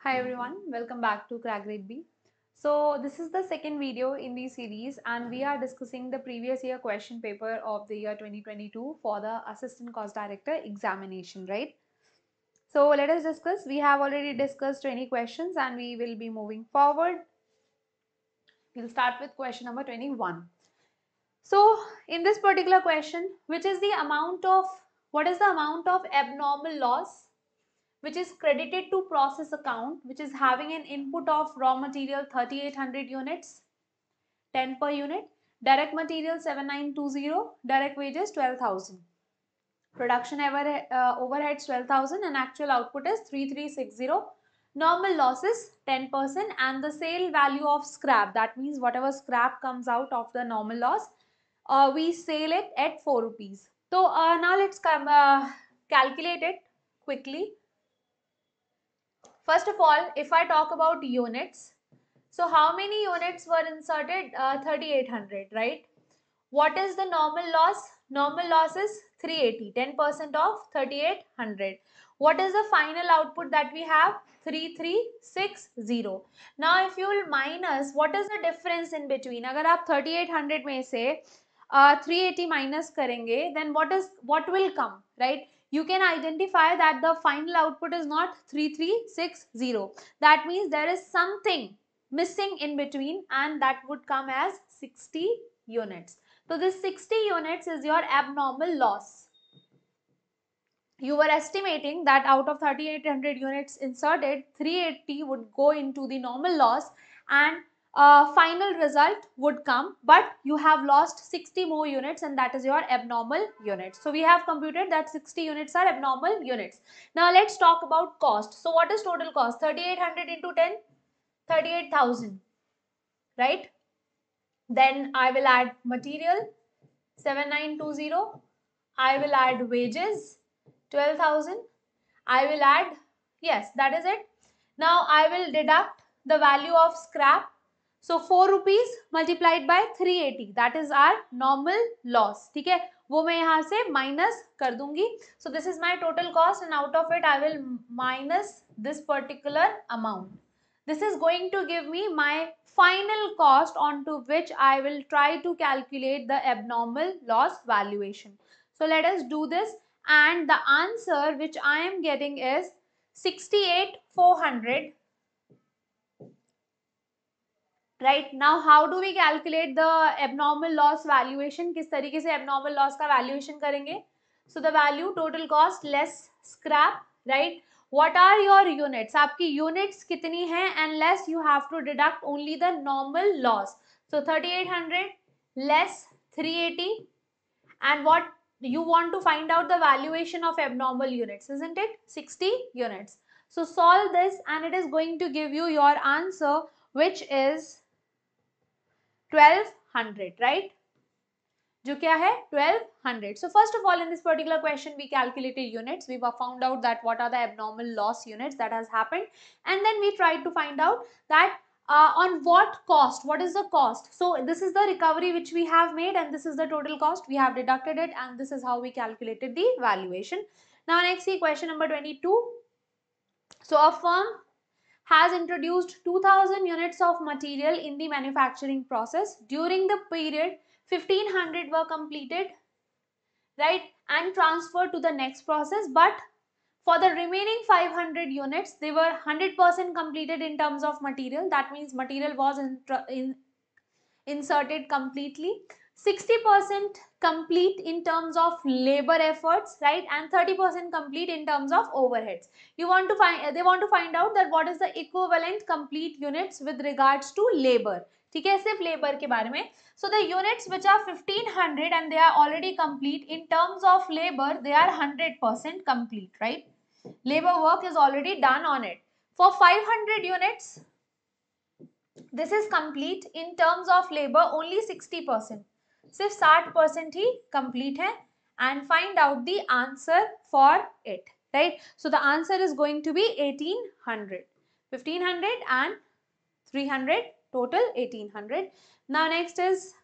Hi everyone, welcome back to Crack Grade B. So this is the second video in the series and we are discussing the previous year question paper of the year 2022 for the Assistant Cost Director examination, right? So let us discuss. We have already discussed 20 questions and we will be moving forward. We'll start with question number 21. So in this particular question, what is the amount of abnormal loss which is credited to process account, which is having an input of raw material 3800 units, 10 per unit, direct material 7920, direct wages 12,000, production overheads 12,000 and actual output is 3360. Normal losses 10% and the sale value of scrap, that means whatever scrap comes out of the normal loss, we sell it at 4 rupees. So now let's calculate it quickly. First of all, if I talk about units, so how many units were inserted? 3800, right? What is the normal loss? Normal loss is 380, 10% of 3800. What is the final output that we have? 3360. Now if you will minus, what is the difference in between? अगर आप 3800 में से 380 minus करेंगे, then what will come, right? You can identify that the final output is not 3360. That means there is something missing in between and that would come as 60 units. So this 60 units is your abnormal loss. You were estimating that out of 3800 units inserted, 380 would go into the normal loss and final result would come, but you have lost 60 more units and that is your abnormal units. So we have computed that 60 units are abnormal units. Now let's talk about cost. So what is total cost? 3800 into 10, 38,000, right? Then I will add material 7920, I will add wages 12,000, I will add, yes, that is it. Now I will deduct the value of scrap. So 4 rupees multiplied by 380, that is our normal loss. ठीक है, वो मैं यहाँ से minus कर दूंगी. So this is my total cost and out of it I will minus this particular amount. This is going to give me my final cost onto which I will try to calculate the abnormal loss valuation. So let us do this, and the answer which I am getting is 68,400. Right, now how do we calculate the abnormal loss valuation? किस तरीके से abnormal loss का valuation करेंगे? So the value total cost less scrap, right? What are your units? आपकी units कितनी हैं? And less you have to deduct only the normal loss. So 3800 less 380, and what you want to find out the valuation of abnormal units, isn't it? 60 units. So solve this and it is going to give you your answer, which is 1200, right? जो क्या है 1200. So first of all, in this particular question we calculated units. We found out that what are the abnormal loss units that has happened, and then we tried to find out that on what cost, what is the cost. So this is the recovery which we have made and this is the total cost. We have deducted it and this is how we calculated the valuation. Now next, see question number 22. So a firm has introduced 2000 units of material in the manufacturing process. During the period, 1500 were completed, right, and transferred to the next process, but for the remaining 500 units, they were 100% completed in terms of material. That means material was inserted completely. 60% complete in terms of labor efforts, right, and 30% complete in terms of overheads. They want to find out that what is the equivalent complete units with regards to labor. ठीक है, सिर्फ labor के बारे में. So the units which are 1500 and they are already complete in terms of labor, they are 100% complete, right? Labor work is already done on it. For 500 units, this is complete in terms of labor only 60%. सिर्फ 60% ही complete है, and find out the answer for it, right? So the answer is going to be 1800. 1500 and 300, total 1800. Now next is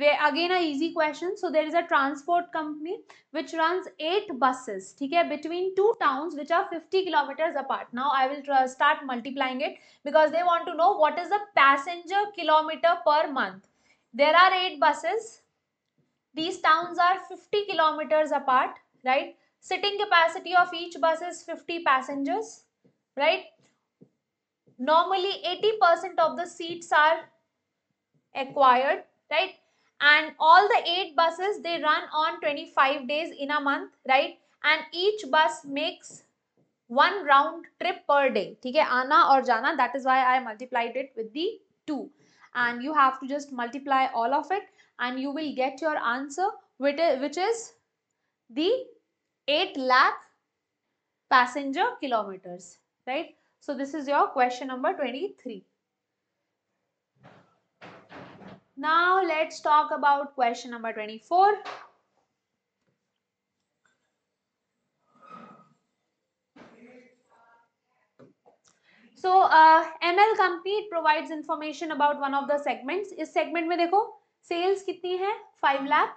where again a easy question. So there is a transport company which runs 8 buses, ठीक है, between two towns which are 50 kilometers apart. Now I will start multiplying it because they want to know what is the passenger kilometer per month. There are 8 buses. These towns are 50 kilometers apart, right? Sitting capacity of each bus is 50 passengers, right? Normally 80% of the seats are acquired, right? And all the 8 buses, they run on 25 days in a month, right? And each bus makes one round trip per day, ठीक है, आना और जाना. That is why I multiplied it with the 2, and you have to just multiply all of it and you will get your answer, which is the 8 lakh passenger kilometers, right? So this is your question number 23. Now let's talk about question number 24. So ML company provides information about one of the segments. इस segment में देखो sales कितनी है 5 lakh,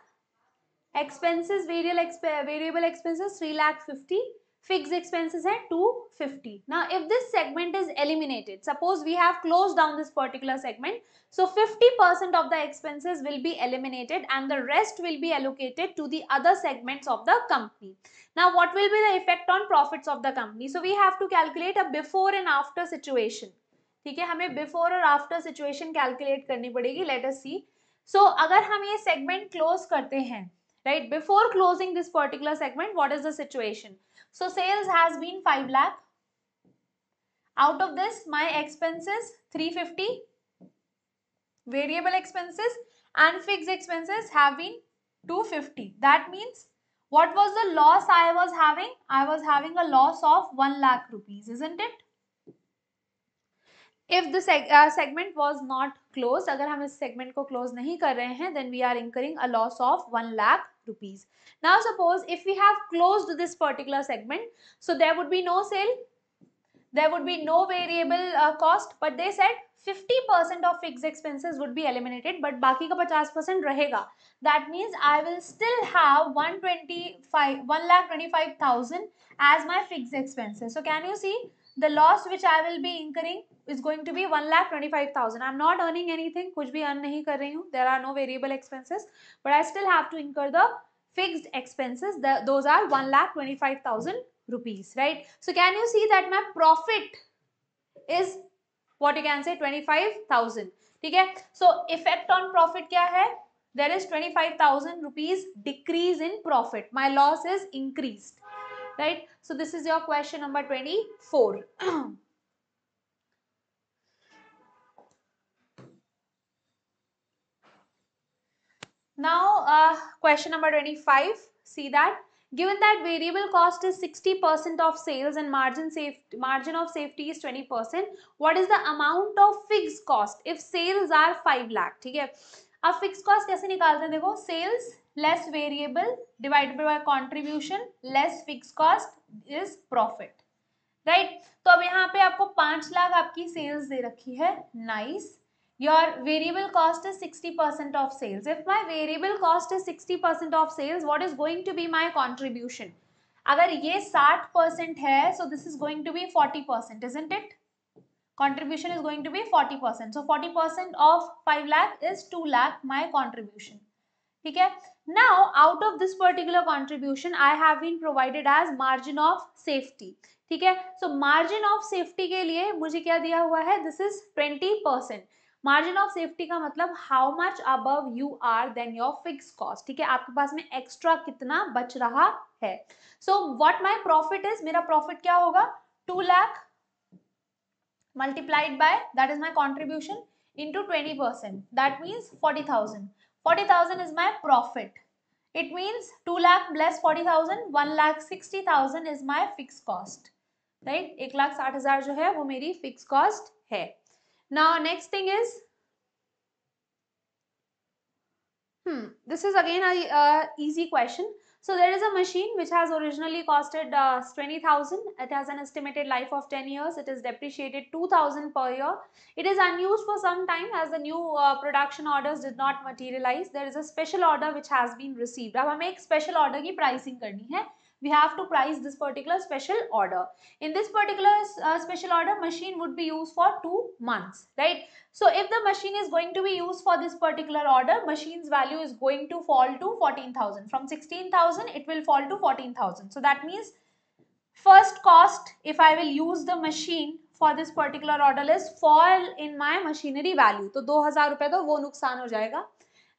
expenses variable expenses 3 lakh 50, fixed expenses है 250. Now if this segment is eliminated, suppose we have closed down this particular segment, so 50% of the expenses will be eliminated and the rest will be allocated to the other segments of the company. Now what will be the effect on profits of the company? So we have to calculate a before and after situation. ठीक है, हमें before और after situation calculate करनी पड़ेगी. Let us सी. सो अगर हम ये segment close करते हैं, right, before closing this particular segment, what is the situation? So sales has been 5 lakh. Out of this, my expenses 350, variable expenses and fixed expenses have been 250. That means what was the loss I was having? I was having a loss of 1 lakh rupees, isn't it? If the segment was not closed, अगर हम इस segment को close नहीं कर रहे हैं, then we are incurring a loss of 1 lakh rupees. Now suppose if we have closed this particular segment, so there would be no sale, there would be no variable cost, but they said 50% of fixed expenses would be eliminated, but बाकी का 50% रहेगा. That means I will still have 1,25,000 as my fixed expenses. So can you see the loss which I will be incurring is going to be 1,25,000. I'm not earning anything, कुछ भी earn नहीं कर रही हूँ. There are no variable expenses, but I still have to incur the fixed expenses. Those are 1,25,000 rupees, right? So can you see that my profit is what you can say 25,000. ठीक है, so effect on profit क्या है? There is 25,000 rupees decrease in profit. My loss is increased, right? So this is your question number 24. Now question number 25. See that given that variable cost is 60% of sales and margin of safety is 20%, what is the amount of fixed cost if sales are 5 lakh? ठीक है, अब fixed cost कैसे निकालते हैं? देखो, sales less variable divided by contribution less fixed cost is profit, right? तो अब यहाँ पे आपको 5 लाख आपकी sales दे रखी है. Nice. Your variable cost is 60% of sales. If my variable cost is 60% of sales, what is going to be my contribution? अगर ये 60% है, so this is going to be 40%, isn't it? Contribution is going to be 40%. So 40% of 5 lakh is 2 lakh my contribution. ठीक है. Now out of this particular contribution, I have been provided as margin of safety. ठीक है. So margin of safety के लिए मुझे क्या दिया हुआ है? This is 20%. Margin of safety का मतलब how much above you are then your fixed cost. ठीक है, आपके पास में एक्स्ट्रा कितना बच रहा है. So what my profit is, मेरा प्रॉफिट क्या होगा? 2 lakh multiplied by, that is my contribution, into 20%, that means 40,000. 40,000 is my profit. It means 2 lakh plus 40,000, 1,60,000 is my fixed cost, right? 1,60,000 जो है वो मेरी fixed cost है. Now next thing is, this is again a easy question. So there is a machine which has originally costed 20,000. It has an estimated life of 10 years. It is depreciated 2,000 per year. It is unused for some time as the new production orders did not materialize. There is a special order which has been received. अब हमें एक special order की pricing करनी है. We have to price this particular special order. In this particular special order, machine would be used for 2 months, right? So if the machine is going to be used for this particular order, machine's value is going to fall to 14,000. From 16,000, it will fall to 14,000. So that means first cost, if I will use the machine for this particular order list, fall in my machinery value. तो 2,000 रुपए तो वो नुकसान हो जाएगा.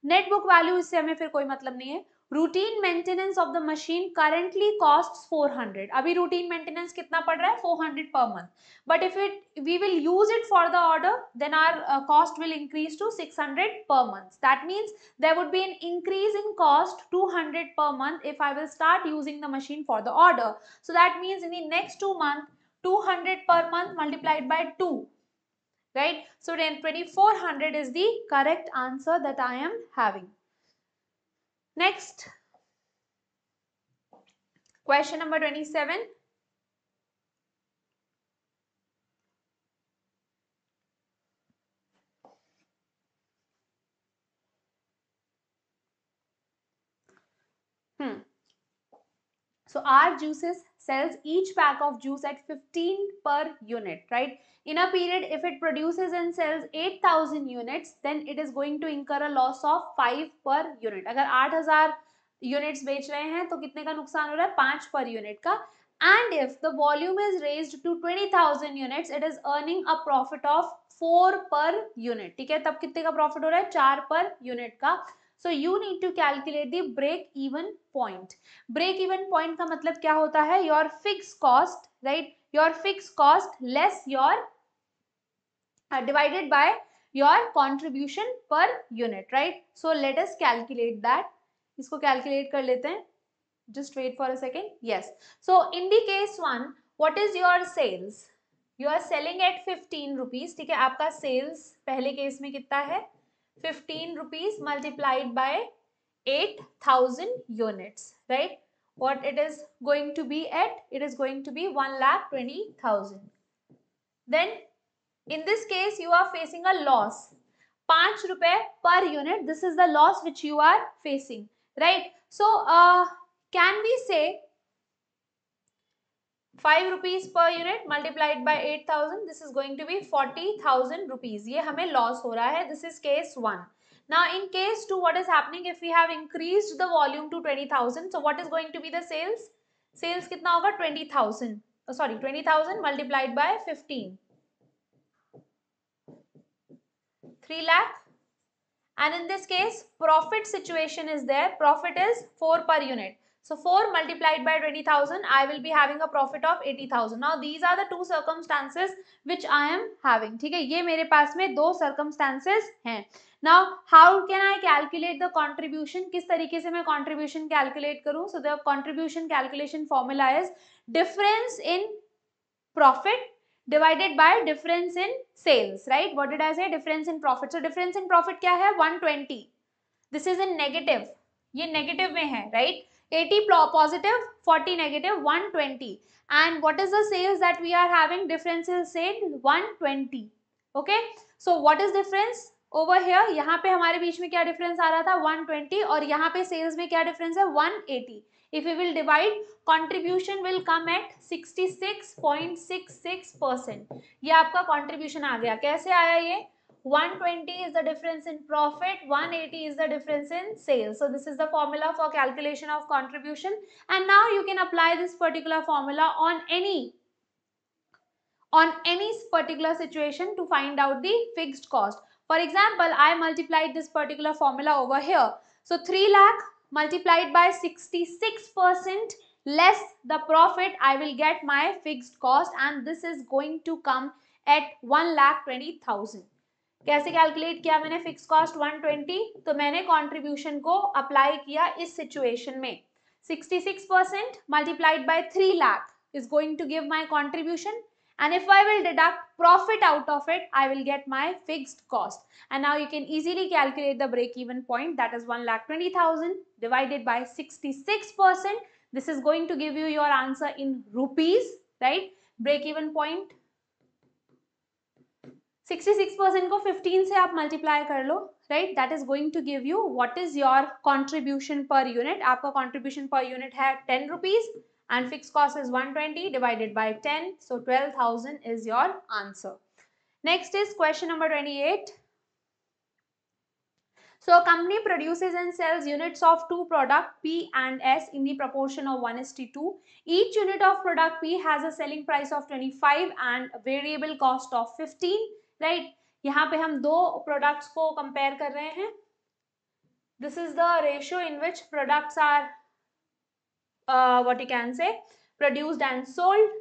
Net book value इससे हमें फिर कोई मतलब नहीं है. Routine maintenance of the machine currently cost 400. अभी रूटीन मेंटेनेंस कितना पड़ रहा है? 400 per month. But if we will use it for the order, then our cost will increase to 600 per month. That means there would be an increase in cost 200 per month if I will start using the machine for the order. So that means in the next 2 months, 200 per month multiplied by 2, right? So then 2400 is the correct answer that I am having. Next, question number 27. So R Juices sells each pack of juice at 15 per unit, right? In a period, if it produces and sells 8,000 units, then it is going to incur a loss of 5 per unit. अगर 8,000 units बेच रहे हैं तो कितने का नुकसान हो रहा है? 5 per unit का. And if the volume is raised to 20,000 units, it is earning a profit of 4 per unit. ठीक है, तब कितने का profit हो रहा है? 4 per unit का. So you need to calculate the break even point. Break even point का मतलब क्या होता है? Your fixed cost, right? Your fixed cost less your divided by your contribution per unit, right? So let us calculate that. इसको calculate कर लेते हैं. Just wait for a second. Yes. So in the case 1, what is your sales? You are selling at 15 rupees. ठीक है, आपका sales पहले case में कितना है? 15 rupees multiplied by 8,000 units, right? What it is going to be at? It is going to be 1,20,000. Then in this case you are facing a loss. 5 रुपए per unit. This is the loss which you are facing, right? So can we say 5 rupees per unit multiplied by 8,000, this is going to be 40,000 rupees. ये हमें loss हो रहा है. This is case 1. Now in case 2, what is happening? If we have increased the volume to 20,000, so what is going to be the sales? Sales कितना होगा? 20,000. Sorry, 20,000 multiplied by 15. 3 lakh. And in this case, profit situation is there. Profit is 4 per unit. So 4 multiplied by 20,000, I will be having a profit of 80,000. Now these are the two circumstances which I am having. ठीक है, ये मेरे पास में दो circumstances हैं. Now how can I calculate the contribution? किस तरीके से मैं contribution calculate करूँ? So the contribution calculation formula is difference in profit divided by difference in sales, right? What did I say? Difference in profit. So difference in profit क्या है? 120. This is in negative. ये negative में है, right? 80 positive, 40 negative, 120. And what is the sales that we are having? Difference is said 120. Okay? So what is difference? Over here, यहाँ पे हमारे बीच में क्या difference आ रहा था? 120. और यहाँ पे sales में क्या difference है? 180. If we will divide, contribution will come at 66.66%. ये आपका contribution आ गया. कैसे आया ये? 120 is the difference in profit, 180 is the difference in sales. So this is the formula for calculation of contribution. And now you can apply this particular formula on any particular situation to find out the fixed cost. For example, I multiplied this particular formula over here. So 3 lakh multiplied by 66% less the profit, I will get my fixed cost, and this is going to come at 1,20,000. कैसे calculate किया मैंने? Fix cost 120, तो मैंने contribution को apply किया इस situation में. 66% multiplied by 3 lakh is going to give my contribution, And if I will deduct profit out of it, I will get my fixed cost. And now you can easily calculate the break-even point, that is 1,20,000 divided by 66%. This is going to give you your answer in rupees, right? Break-even point 66% को 15 से आप multiply कर लो, right? That is going to give you what is your contribution per unit. आपका contribution per unit है 10 rupees and fixed cost is 120 divided by 10, so 12,000 is your answer. Next is question number 28. So a company produces and sells units of two product P and S in the proportion of 1:2. Each unit of product P has a selling price of 25 and a variable cost of 15, right? यहाँ पे हम दो products को compare कर रहे हैं. This is the ratio in which products are what you can say produced and sold.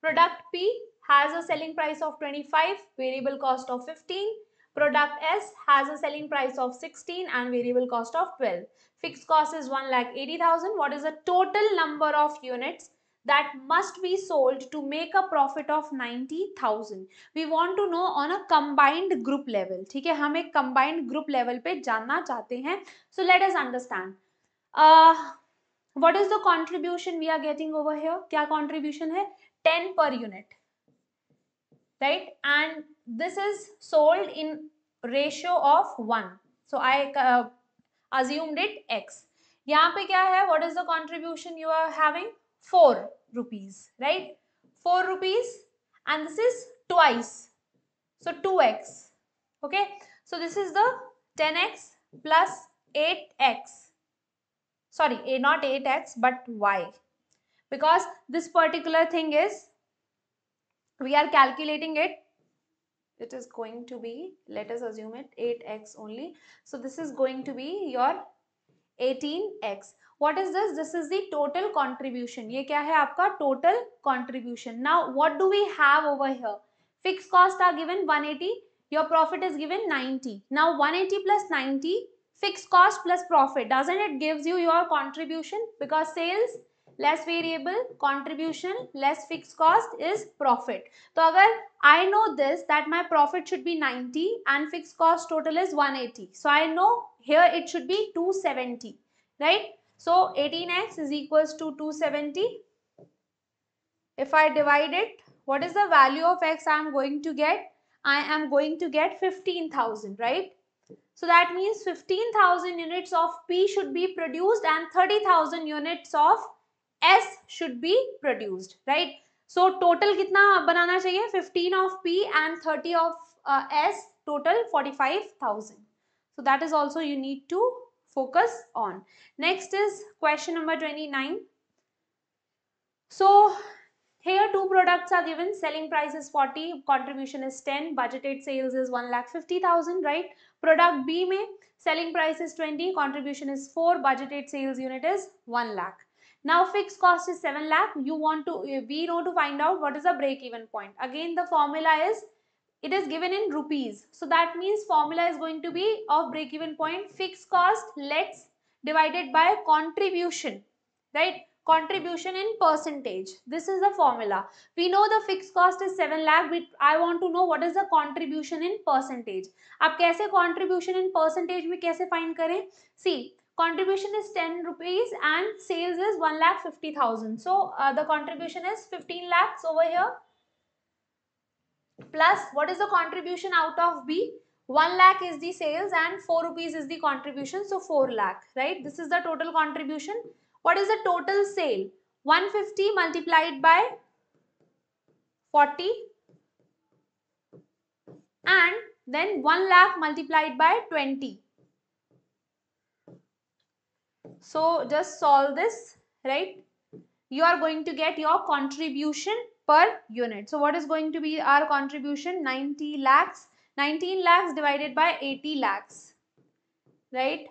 Product P has a selling price of 25, variable cost of 15. Product S has a selling price of 16 and variable cost of 12. Fixed cost is 1,80,000. What is the total number of units that must be sold to make a profit of 90,000? We want to know on a combined group level. ठीक है, हम एक combined group level पे जानना चाहते हैं. So let us understand. What is the contribution we are getting over here? क्या contribution है? 10 per unit, right? And this is sold in ratio of 1. So I assumed it X. यहाँ पे क्या है? What is the contribution you are having? 4 rupees, right? 4 rupees, and this is twice. So 2x. Okay. So this is the 10x plus 8x. Sorry, not 8x but y, because this particular thing is, we are calculating it, it is going to be, let us assume it 8x only. So this is going to be your 18x. What is this? This is the total contribution. ये क्या है आपका total contribution. Now what do we have over here? Fixed costs are given 180, your profit is given 90. Now 180 plus 90, fixed cost plus profit, doesn't it gives you your contribution? Because sales less variable contribution less fixed cost is profit. तो अगर I know this, that my profit should be 90 and fixed cost total is 180, so I know here it should be 270, right? So 18x is equals to 270. If I divide it, what is the value of x I am going to get? I am going to get 15,000, right? So that means 15,000 units of P should be produced and 30,000 units of S should be produced, right? So total कितना बनाना चाहिए? 15 of P and 30 of S, total 45,000. So that is also you need to focus on. Next is question number 29. So here two products are given, selling price is 40, contribution is 10, budgeted sales is 1,50,000, right? Product B में selling price is 20, contribution is 4, budgeted sales unit is 1 lakh. Now fixed cost is 7 lakh. We know to find out what is the break even point. Again the formula is, it is given in rupees. So that means formula is going to be of break even point fixed cost let's divided by contribution, right? Contribution in percentage. This is the formula. We know the fixed cost is 7 lakh. I want to know what is the contribution in percentage. आप कैसे contribution in percentage में कैसे find करें? See, contribution is 10 rupees and sales is 1,50,000. So the contribution is 15 lakhs over here. Plus what is the contribution out of B? 1 lakh is the sales and 4 rupees is the contribution, so 4 lakh, right? This is the total contribution. What is the total sale? 150 multiplied by 40 and then 1 lakh multiplied by 20. So just solve this, right? You are going to get your contribution per unit. So what is going to be our contribution? 90 lakhs. 19 lakhs divided by 80 lakhs, right?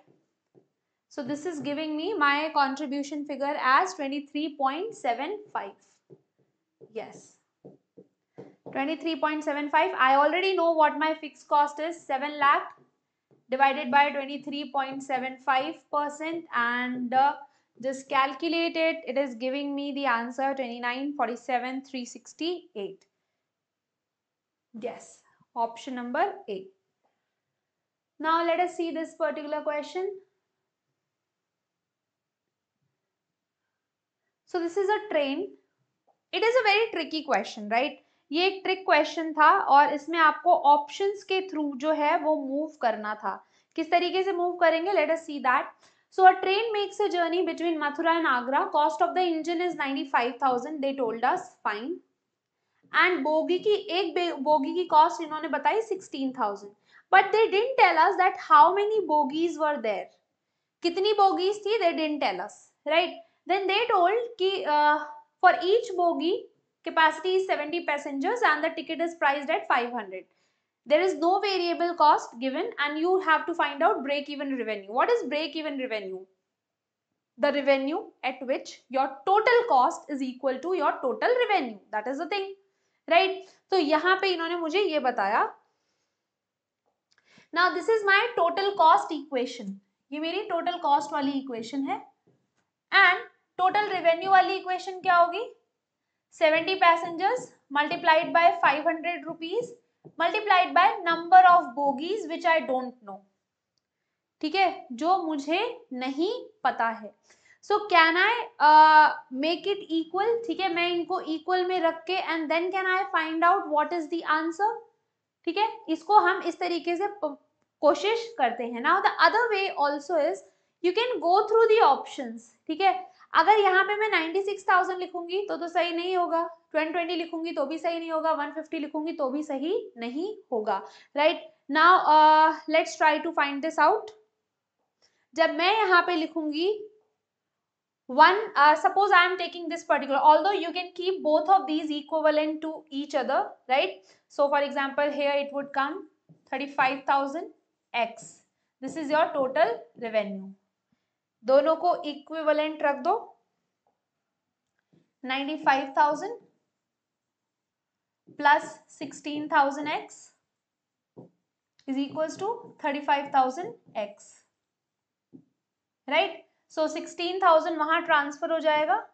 So this is giving me my contribution figure as 23.75. Yes, 23.75. I already know what my fixed cost is, 7 lakh divided by 23.75%, and just calculate it. It is giving me the answer 29,47,368. Yes, option number A. Now let us see this particular question. So this is a train. It is a very tricky question, right? ये एक trick question था और इसमें आपको options के through जो है वो मूव करना था. किस तरीके से मूव करेंगे? Let us see that. So a train makes a journey between Mathura and Agra. Cost of the engine is 95,000. They told us. Fine. And bogie की एक बोगी की कॉस्ट इन्होंने बताई 16,000. But they didn't tell us that how many bogies were there. कितनी bogies थी? They didn't tell us. Right? Then they told कि for each bogie capacity is 70 passengers and the ticket is priced at 500. There is no variable cost given and you have to find out break even revenue. What is break even revenue? The revenue at which your total cost is equal to your total revenue. That is the thing, right? तो यहाँ पे इन्होंने मुझे ये बताया. Now this is my total cost equation. ये मेरी total cost वाली equation है. And total revenue वाली equation क्या होगी? 70 passengers multiplied by 500 rupees multiplied by number of bogies which I don't know. ठीक है, जो मुझे नहीं पता है. So can I make it equal? ठीक है, मैं इनको equal में रख के and then can I find out what is the answer? ठीक है, इसको हम इस तरीके से कोशिश करते हैं. Now the other way also is you can go through the options. ठीक है, अगर यहाँ पे मैं 96,000 लिखूंगी तो सही नहीं होगा. 2020 लिखूंगी तो भी सही नहीं होगा. 150 लिखूंगी तो भी सही नहीं होगा. Right? Now let's try to find this out. जब मैं यहाँ पे लिखूंगी one, suppose I am taking this particular, although you can keep both of these equivalent to each other, right? So for example here it would come 35,000 x. This is your total revenue. दोनों को equivalent रख दो. 95,000 plus 16,000 x is equals to 35,000 x, right? So 16,000 वहां transfer हो जाएगा.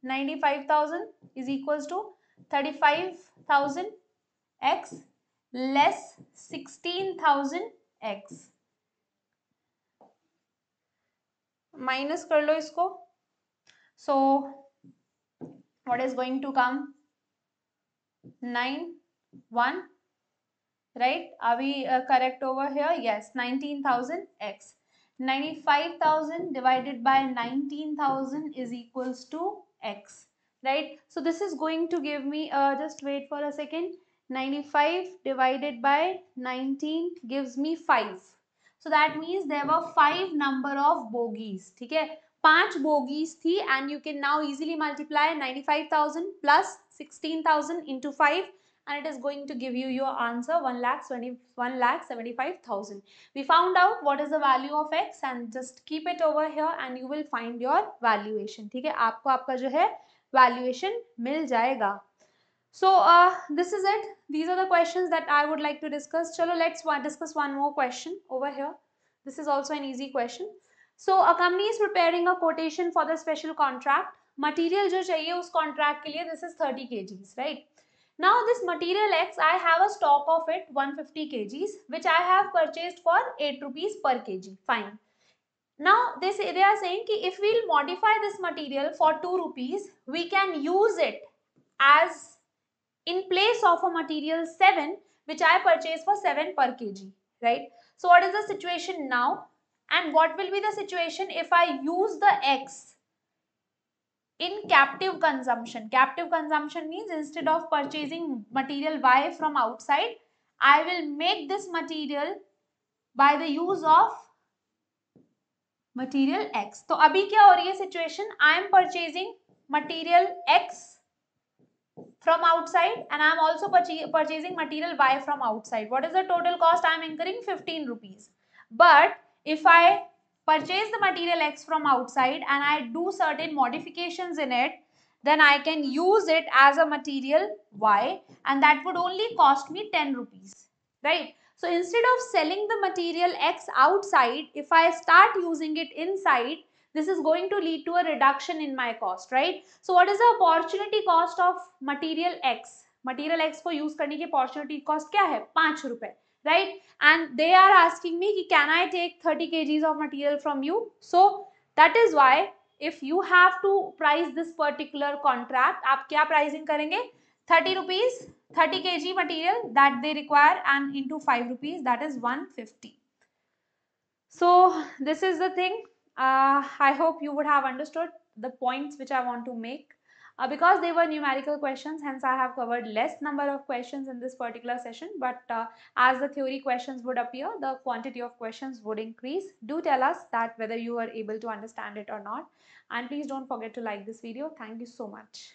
95,000 is equals to 35,000 x less 16,000 x. Minus कर लो इसको. So what is going to come? 91, right? Are we correct over here? Yes, 19,000 x. 95,000 divided by 19,000 is equals to x, right? So this is going to give me, just wait for a second, 95 divided by 19 gives me 5. So that means there were 5 number of bogies. ठीक है, 5 bogies थी and you can now easily multiply 95,000 plus 16,000 into 5 and it is going to give you your answer 1,75,000. We found out what is the value of x and just keep it over here and you will find your valuation. ठीक है, आपको आपका जो है valuation मिल जाएगा. So this is it. These are the questions that I would like to discuss. चलो let's discuss one more question over here. This is also an easy question. So a company is preparing a quotation for the special contract. Material जो चाहिए उस contract के लिए this is 30 kgs, right? Now this material X, I have a stock of it 150 kgs which I have purchased for 8 rupees per kg. Fine. Now they are saying कि if we'll modify this material for 2 rupees, we can use it as in place of a material 7 which I purchased for 7 per kg, right? So what is the situation now? And what will be the situation if I use the X in captive consumption? Captive consumption means instead of purchasing material Y from outside, I will make this material by the use of material X. तो अभी क्या हो रही है situation? I am purchasing material X from outside and I am also purchasing material Y from outside. What is the total cost I am incurring? 15 rupees. But if I purchase the material X from outside and I do certain modifications in it, then I can use it as a material Y and that would only cost me 10 rupees, right? So instead of selling the material X outside, if I start using it inside, this is going to lead to a reduction in my cost, right? So what is the opportunity cost of material X? Material X को use करने की opportunity cost क्या है, 5 रुपए, right, and they are asking me कि can I take 30 kgs of material from you. So that is why if you have to price this particular contract, आप क्या pricing करेंगे, 30 rupees 30 kg material that they require and into 5 rupees, that is 150. So this is the thing. I hope you would have understood the points which I want to make. Because they were numerical questions, hence I have covered less number of questions in this particular session, but as the theory questions would appear, the quantity of questions would increase. Do tell us that whether you are able to understand it or not, and please don't forget to like this video. Thank you so much.